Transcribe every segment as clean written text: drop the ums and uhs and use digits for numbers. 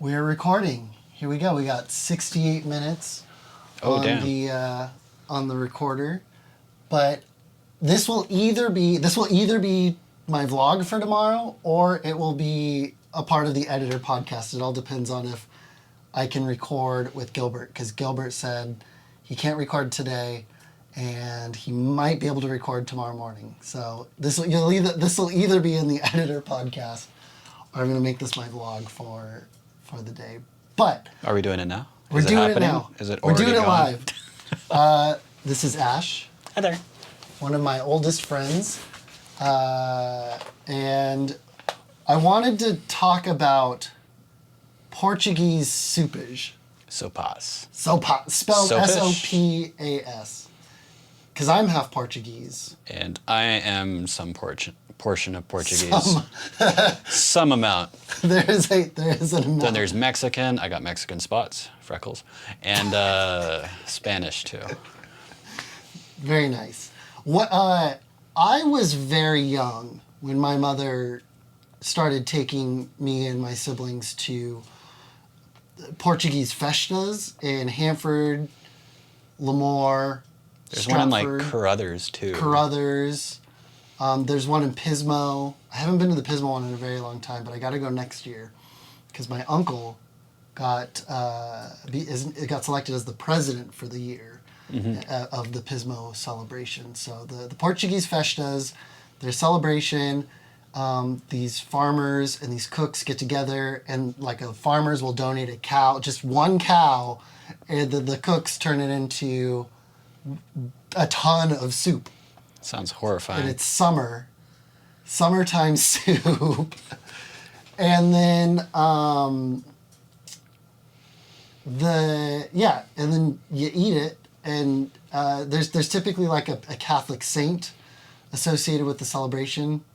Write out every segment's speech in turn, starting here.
We're recording. Here we go. We got 68 minutes on the recorder. But this will either be my vlog for tomorrow, or it will be a part of the editor podcast. It all depends on if I can record with Gilbert, because Gilbert said he can't record today and he might be able to record tomorrow morning. So this will either be in the editor podcast, or I'm going to make this my vlog for the day. But are we doing it now? We're doing it now. Is it We're already doing it going? live. This is Ash. Hi there. One of my oldest friends. And I wanted to talk about Portuguese soupage. Sopas. Sopas, spelled Sopish? S-O-P-A-S. Because I'm half Portuguese. And I am some portion of Portuguese. Some amount. There is an amount. Then there's Mexican. I got Mexican spots, freckles, and Spanish too. Very nice. I was very young when my mother started taking me and my siblings to Portuguese festas in Hanford, Lemoore, There's Stratford, one in like Carruthers too. Carruthers. There's one in Pismo. I haven't been to the Pismo one in a very long time, but I got to go next year because my uncle got selected as the president for the year of the Pismo celebration. So the Portuguese festas, their celebration, these farmers and these cooks get together, and like farmers will donate a cow, just one cow, and the cooks turn it into a ton of soup. Sounds horrifying. And it's summertime soup. And then and then you eat it, and there's typically like a Catholic saint associated with the celebration.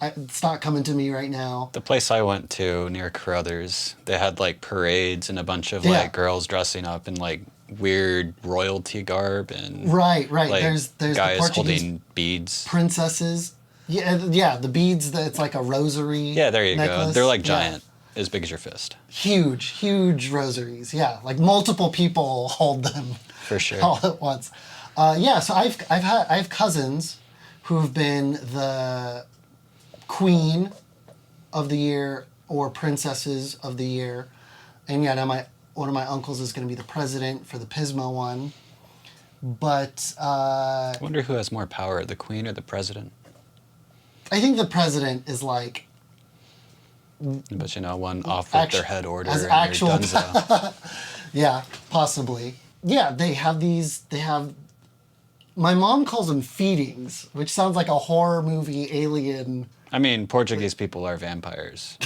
It's not coming to me right now. The place I went to near Carruthers, they had like parades and a bunch of like girls dressing up in like weird royalty garb and right. Like, There's guys the Portuguese holding beads. princesses. Yeah, the beads. It's like a rosary. Yeah, there you necklace. go. They're like giant, as big as your fist. Huge rosaries. Yeah, like multiple people hold them For sure. all at once. So I have cousins who've been the queen of the year or princesses of the year, and now one of my uncles is going to be the president for the Pismo one. But I wonder who has more power, the queen or the president? I think the president is like... But one off with their head order and you're donezo. Yeah, possibly. Yeah, they have... My mom calls them feedings, which sounds like a horror movie alien... I mean, Portuguese people are vampires.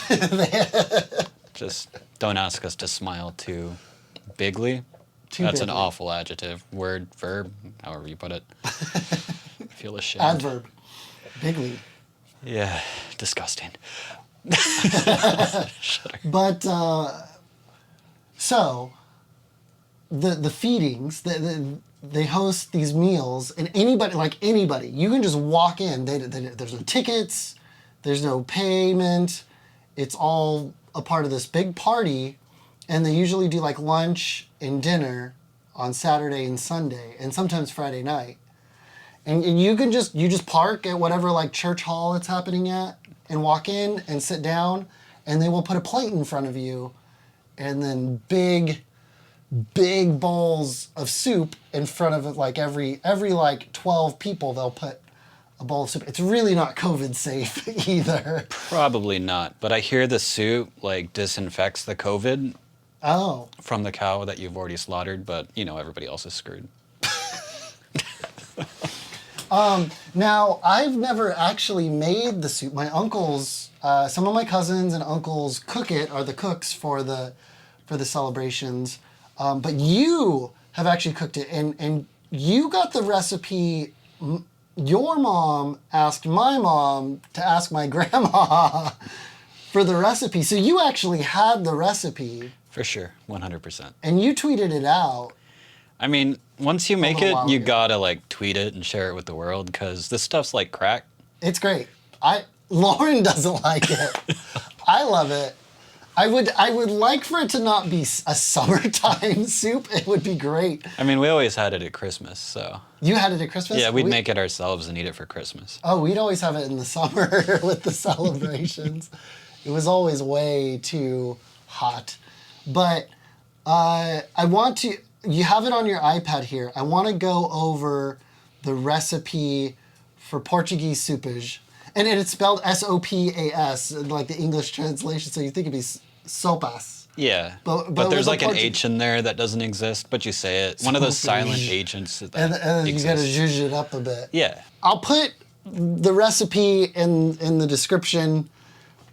Just don't ask us to smile too bigly. That's an awful adjective, word, verb, however you put it. I feel ashamed. Adverb. Bigly. Yeah, disgusting. But, so, the feedings, they host these meals, and anybody, you can just walk in. There's no tickets, there's no payment. It's all a part of this big party, and they usually do like lunch and dinner on Saturday and Sunday, and sometimes Friday night. And you just park at whatever like church hall it's happening at, and walk in and sit down, and they will put a plate in front of you, and then big bowls of soup in front of it. Like every like 12 people, they'll put a bowl of soup. It's really not COVID safe either. Probably not, but I hear the soup like disinfects the COVID from the cow that you've already slaughtered, but everybody else is screwed. Now, I've never actually made the soup. My uncles, some of my cousins and uncles cook it, are the cooks for the celebrations. But you have actually cooked it, and you got the recipe. Your mom asked my mom to ask my grandma for the recipe. So you actually had the recipe. For sure, 100%. And you tweeted it out. I mean, once you make it, you gotta like tweet it and share it with the world, because this stuff's like crack. It's great. Lauren doesn't like it. I love it. I would like for it to not be a summertime soup. It would be great. I mean, we always had it at Christmas, so. You had it at Christmas? Yeah, we'd make it ourselves and eat it for Christmas. Oh, we'd always have it in the summer with the celebrations. It was always way too hot. But you have it on your iPad here. I want to go over the recipe for Portuguese soupage. And it's spelled S-O-P-A-S, like the English translation, so you think it'd be sopas. Yeah, but there's like an H in there that doesn't exist, but you say it. One of those silent agents that and you gotta exists. zhuzh it up a bit. Yeah. I'll put the recipe in the description,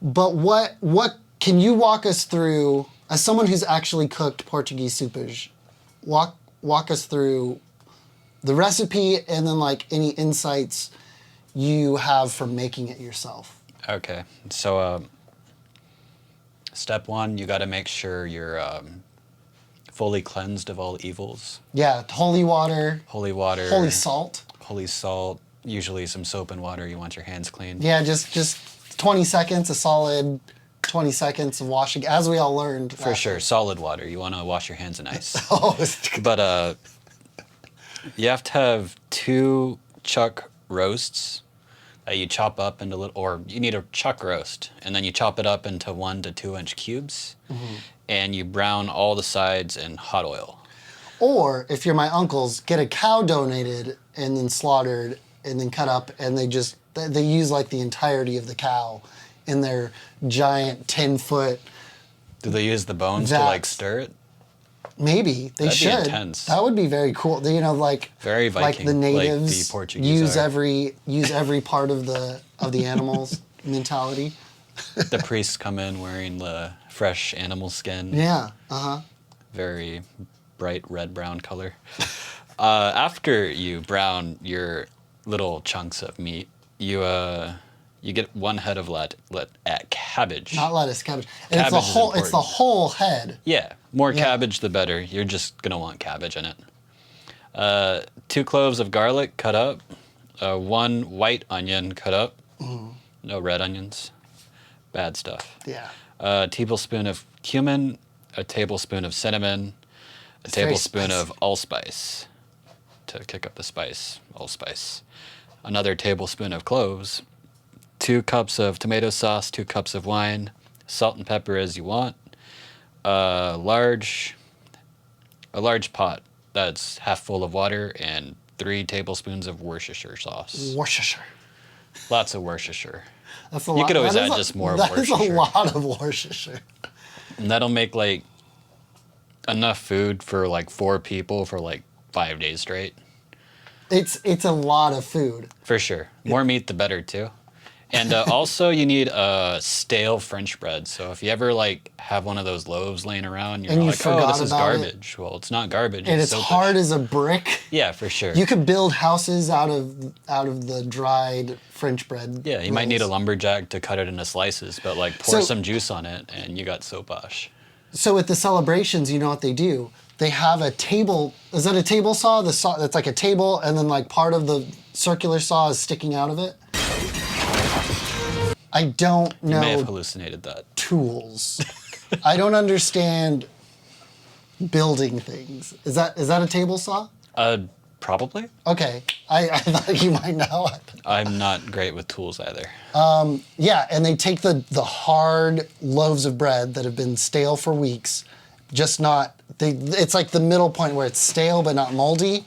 but what can you walk us through, as someone who's actually cooked Portuguese soupage, walk us through the recipe and then like any insights you have from making it yourself. Okay, so step one, you got to make sure you're fully cleansed of all evils. Yeah, holy water. Holy water. Holy salt. Holy salt. Usually some soap and water. You want your hands clean. Yeah, just 20 seconds, a solid 20 seconds of washing, as we all learned. For sure, solid water. You want to wash your hands in ice. Oh, but you have to have 2 chuck roasts that you chop up into little, or you need a chuck roast, and then you chop it up into 1 to 2 inch cubes, and you brown all the sides in hot oil. Or if you're my uncles, get a cow donated and then slaughtered and then cut up, and they use like the entirety of the cow in their giant 10-foot. Do they use the bones to like stir it? Maybe they That'd should. Be intense. That would be very cool. You know, like very Viking, like the natives like the Portuguese use every part of the animals mentality. The priests come in wearing the fresh animal skin. Yeah. Very bright red-brown color. After you brown your little chunks of meat, you get 1 head of cabbage. Not lettuce, cabbage. And Cabbage it's the whole head. Yeah, more cabbage the better. You're just gonna want cabbage in it. 2 cloves of garlic cut up. 1 white onion cut up. No red onions. Bad stuff. Yeah. A tablespoon of cumin. A tablespoon of cinnamon. A tablespoon of allspice to kick up the spice. Allspice. Another tablespoon of cloves. 2 cups of tomato sauce, 2 cups of wine, salt and pepper as you want. A large pot that's half full of water, and 3 tablespoons of Worcestershire sauce. Worcestershire. Lots of Worcestershire. That's a You lot. could always add just more of Worcestershire. That is a lot of Worcestershire. And that'll make like enough food for like 4 people for like 5 days straight. It's a lot of food. For sure. More meat, the better too. And also, you need stale French bread. So if you ever like have one of those loaves laying around, you're like, "Oh, this is garbage." Well, it's not garbage. And it's hard as a brick. Yeah, for sure. You could build houses out of the dried French bread. Yeah, you might need a lumberjack to cut it into slices, but like pour some juice on it, and you got sopas. So at the celebrations, you know what they do? They have a table. Is that a table saw? The saw that's like a table, and then like part of the circular saw is sticking out of it. I don't know. You may have hallucinated that. Tools. I don't understand building things. Is that a table saw? Probably. Okay. I thought you might know it. I'm not great with tools either. Yeah, and they take the hard loaves of bread that have been stale for weeks, it's like the middle point where it's stale but not moldy,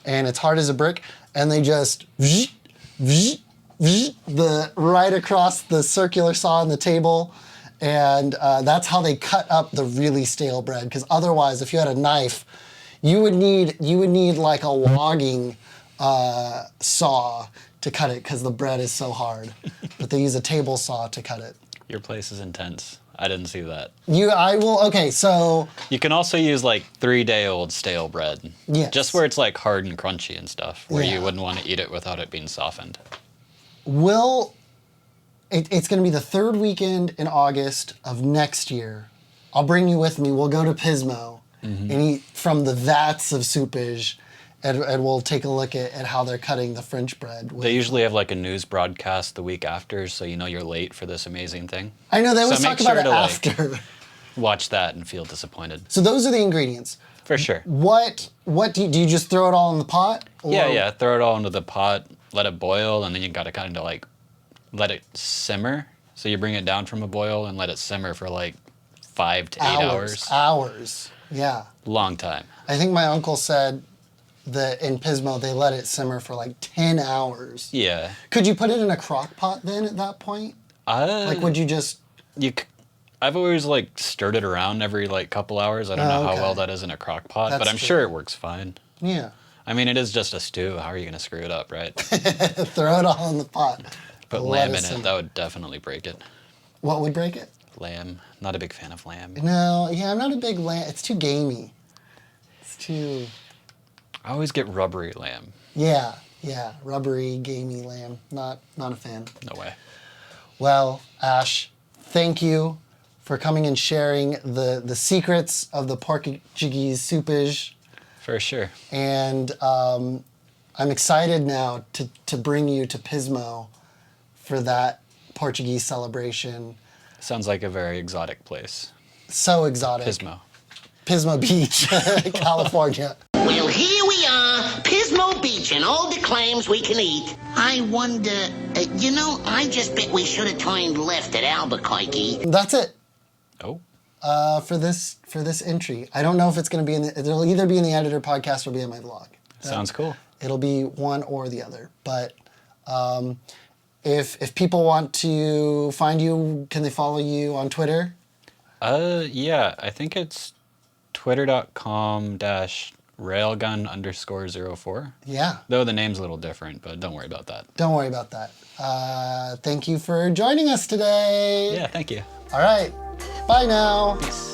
and it's hard as a brick, and they just right across the circular saw on the table, and that's how they cut up the really stale bread. Because otherwise, if you had a knife, you would need like a logging saw to cut it, because the bread is so hard. But they use a table saw to cut it. Your place is intense. I didn't see that. Okay, so... You can also use like 3-day-old stale bread. Yes. Just where it's like hard and crunchy and stuff, where Yeah. you wouldn't want to eat it without it being softened. It's going to be the 3rd weekend in August of next year. I'll bring you with me. We'll go to Pismo and eat from the vats of soupage, and we'll take a look at how they're cutting the French bread. They usually have like a news broadcast the week after, so you know you're late for this amazing thing. I know, they always So talk make about sure it to, after. watch that and feel disappointed. So those are the ingredients. For sure. What do you just throw it all in the pot? Or? Yeah. Throw it all into the pot, let it boil, and then you gotta kind of like let it simmer. So you bring it down from a boil and let it simmer for like 5 to 8 hours. Hours. Yeah. Long time. I think my uncle said that in Pismo they let it simmer for like 10 hours. Yeah. Could you put it in a crock pot then at that point? Like would you just... I've always like stirred it around every like couple hours. I don't know how well that is in a crock pot, but I'm sure it works fine. Yeah. I mean, it is just a stew. How are you going to screw it up, right? Throw it all in the pot. Put lamb in it. That would definitely break it. What would break it? Lamb. Not a big fan of lamb. No, yeah, I'm not a big lamb. It's too gamey. It's too... I always get rubbery lamb. Yeah. Rubbery, gamey lamb. Not a fan. No way. Well, Ash, thank you for coming and sharing the secrets of the Portuguese soupage. For sure. And I'm excited now to bring you to Pismo for that Portuguese celebration. Sounds like a very exotic place. So exotic. Pismo Beach, California. Well, here we are, Pismo Beach, and all the clams we can eat. I wonder, I just bet we should have turned left at Albuquerque. That's it. Oh. For this entry. I don't know if it's going to be it'll either be in the editor podcast or be in my vlog. Sounds cool. It'll be one or the other. But if people want to find you, can they follow you on Twitter? Yeah, I think it's twitter.com/railgun_04. Yeah. Though the name's a little different, but don't worry about that. Don't worry about that. Thank you for joining us today. Yeah, thank you. All right. Bye now. Peace.